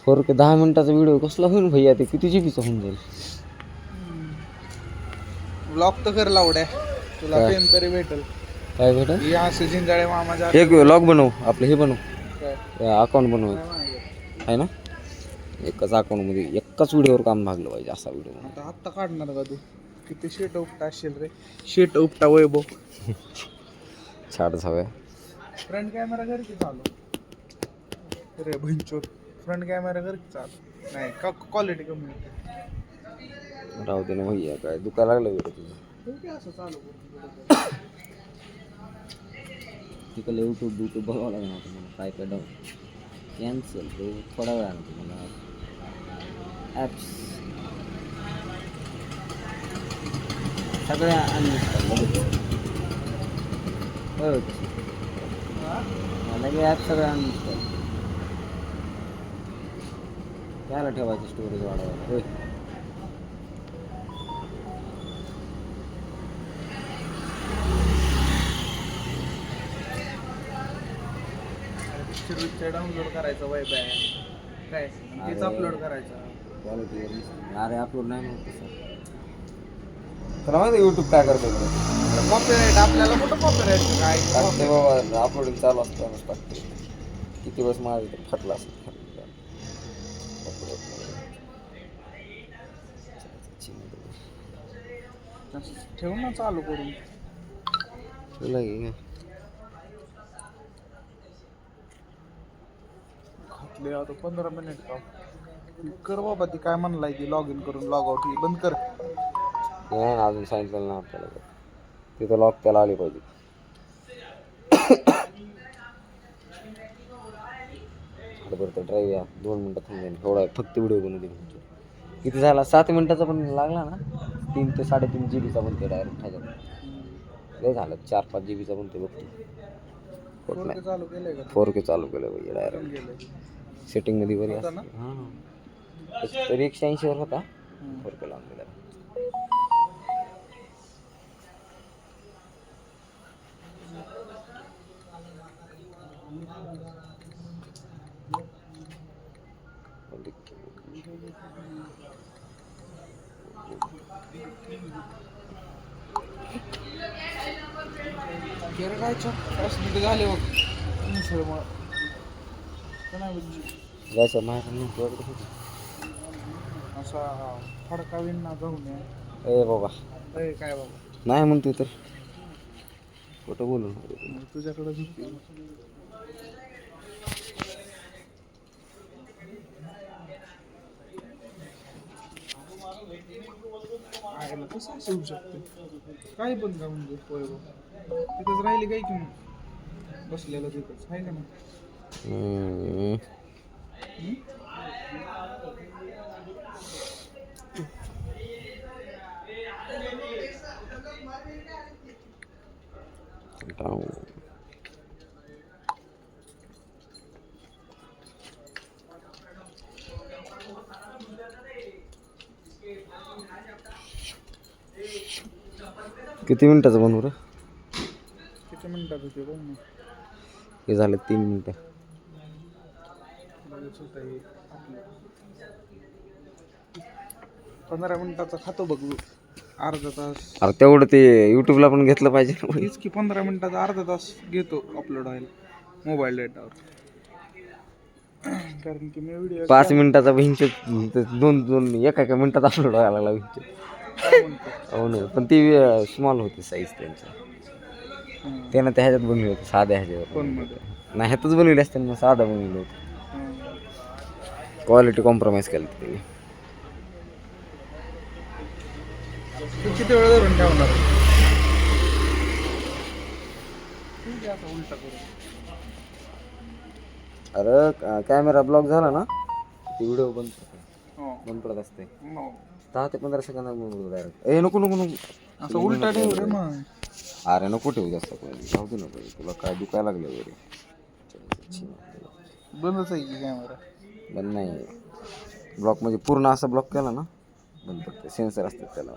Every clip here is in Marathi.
4K 10 मिनिटाचा व्हिडिओ कसला होईल भैया? ते किती जीबीचा होऊन जाईल? ब्लॉग तर कर लावड्या, तुला काय? पेन तरी भेटल. काय भेटेल? हे असे जिंजाळे मामाच्या एक लॉग बनव, आपलं हे बनव, काय अकाउंट बनव नाही माहिती. आहे ना. एकाच अकाउंटमध्ये एकाच व्हिडिओवर काम भागलं पाहिजे, असा व्हिडिओ बनव. आता आत्ता काढणार का तू? किती शेट उपटा असेल रे, शेट उपटा वैभव. छाड हव्या. फ्रंट कॅमेरा घर की चालू रे भंचोर, फ्रंट कॅमेरा घर की चालू नाही का, क्वालिटी कमी होते. राहू दे ना भैया, काय दुखायला लागलं व्हिडिओ तुझं? ठीक आहे असं चालू करू. तिकडे यूट्यूब बघावं लागणार होतं मला. काय काय डाऊन कॅन्सल तो थोडा वेळानं तुम्हाला ॲप्स सगळ्या अनइन्स्टॉल लगे ॲप सगळ्या अनइन्स्टॉल. त्याला ठेवायची स्टोरेज वाढवायला होय. पिक्चर डाउनलोड करायचं वैब आहे काय, तेच अपलोड करायचं. क्वालिटीवर अरे अपलोड नाही म्हणत तसं. तुला माहिती यूट्यूब काय करतो? कॉपीराईट आपल्याला कुठं कॉपीराईट काय टाकते बाबा, अपलोडिंग चालू असतानाच टाकते. किती वेळेस माझं ते फटलं असेल. ठेव ना चालू करून. तुला घे घातले आता 15 मिनिट का कर बाबा. ती काय म्हणलाय ती लॉग इन करून लॉग आउट ही बंद कर. नाही अजून सांगितलं ना आपल्याला, तिथं लॉक त्याला आली पाहिजे. बरं तर ड्राईव्ह या 2 मिनटं थांबेन, एवढा फक्त व्हिडिओ बनवू दे. किती झाला? 7 मिनिटाचा पण लागला ना. 3 ते 3.5 जीबीचा बनते डायरेक्ट ह्याच्यात. लय झालं 4-5 जीबीचा बनते बघतो. 4K चालू केलंय का? 4K चालू केलं पाहिजे डायरेक्ट. गेलंय सेटिंगमध्ये बरी होता असते. ना? हां तरी 180 वर होता. 4K लावून दिला. गेलं काय मिनिट झाले बघ. मिसळ मग जायचं माझ्या असा फडका विणना जाऊन ए बाबा काय बाबा नाही म्हणतोय तर कुठं बोलून तुझ्याकडे झुकते. आयला कसं असं होऊ शकते? काय पण का म्हणजे तिथंच राहिली काय की मग बसलेलं तिथंच आहे का ना. किती मिनिटाचं बनवू रे? किती मिनिटात होते बघ ना. हे झालं 3 मिनिटं. 15 मिनिटाचा खातो बघ अर्धा तास. अरे तेवढं ते यूट्यूबला पण घेतलं पाहिजे ना. तीच की 15 मिनिटाचा अर्धा तास घेतो अपलोड व्हायला मोबाईल डेटावर. कारण की मी व्हिडिओ 5 मिनिटाचा भिंच 2 एका मिनिटात अपलोड व्हायला लागला भिंच. हो ना, पण ती स्मॉल होती साईज त्यांची. त्यानं त्या ह्याच्यात बनवली होती साध्या ह्याच्यावर. फोनमध्ये नाही ह्यातच बनवली असते मग साधा बनवलं होतं. क्वालिटी कॉम्प्रोमाइज केली होती. तू किती वेळ धरून ठेवणार? उलटा करून. अरे कॅमेरा ब्लॉक झाला ना ती व्हिडिओ बंद पडत असते. 10 ते 15 सेकंद डायरेक्ट. नको नको नको असं उलटा ठेव रे मग. अरे नको ठेवू जास्त जाऊ दे नको. तुला काय दुखायला लागलं वगैरे. बंदच आहे की कॅमेरा? बंद नाही. ब्लॉक म्हणजे पूर्ण असा ब्लॉक केला ना बंद पडते. सेन्सर असतात त्याला.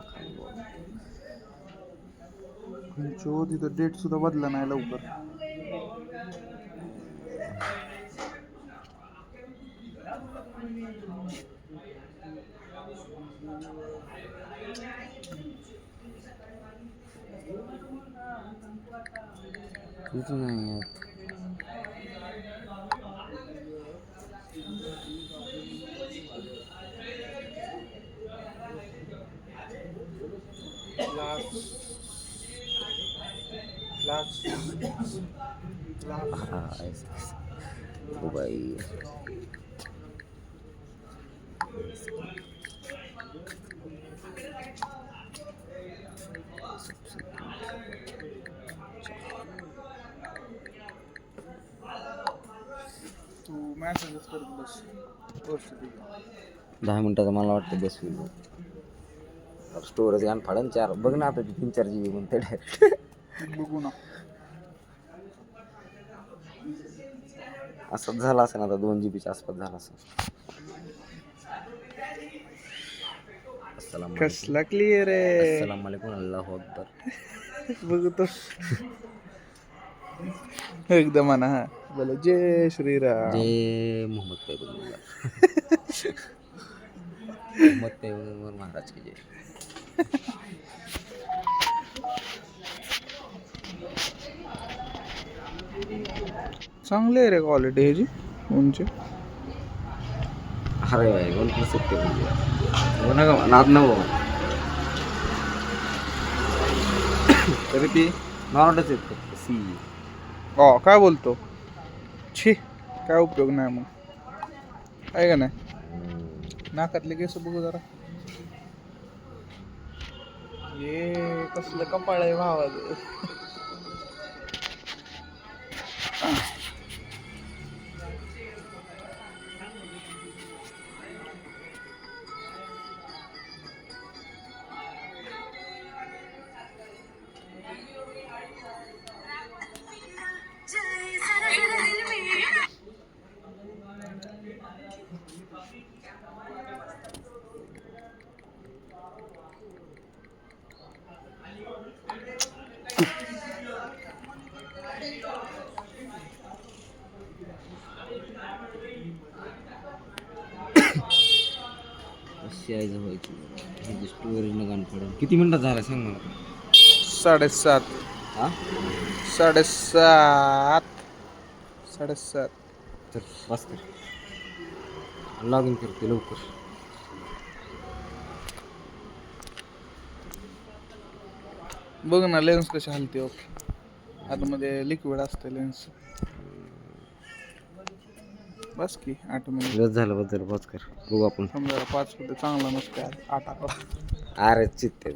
तिथं डेट सुद्धा बदला नाही लवकर. किती नाही यार. हा, ओ बाई. तू मॅसेजच करत बस पोस्ट 10 मिनिटाचं मला वाटतं बस होईल. स्टोरेज घाण फाडन 4. बघ ना आता ते 3-4 GB म्हणते डायरेक्ट. बघू ना. असंच झालं असेल आता 2 GB आसपास झाला असेल. अस्सलाम वालेकुम. कसला क्लिअर आहे. अस्सलाम वालेकुम. अल्लाहू अकबर. बघतो एकदम म्हणा. हा बोला जय श्रीराम. जय मोहम्मद पैगंबर. मोहम्मद पैगंबर महाराज की जय. चांगली आहे रे क्वालिटी ह्याची फोनची. अरे भाई 1+7 म्हणजे नका नाद नवं. तरी ती नॉर्मलच आहेत फक्त सी. काय बोलतो. छी काय उपयोग नाही मग आहे का नाही. नाकातले केस बघू जरा. ये कसलं कपाळ आहे भावाचं. व्हायची स्टोरेज न गाण पडेल. किती मिनिटात झालं सांग मला. 7:30. हा 7:30. तर बस कर. लॉग इन करते लवकर. बघ ना लेन्स कशी हलते. ओके आतमध्ये लिक्विड असते लेन्स. बस की 8 मिनिट. बस झालं बद्दल बस कर. बघू आपण. समजा 5 मध्ये चांगला नसते 8 आकडा. अरे चित्त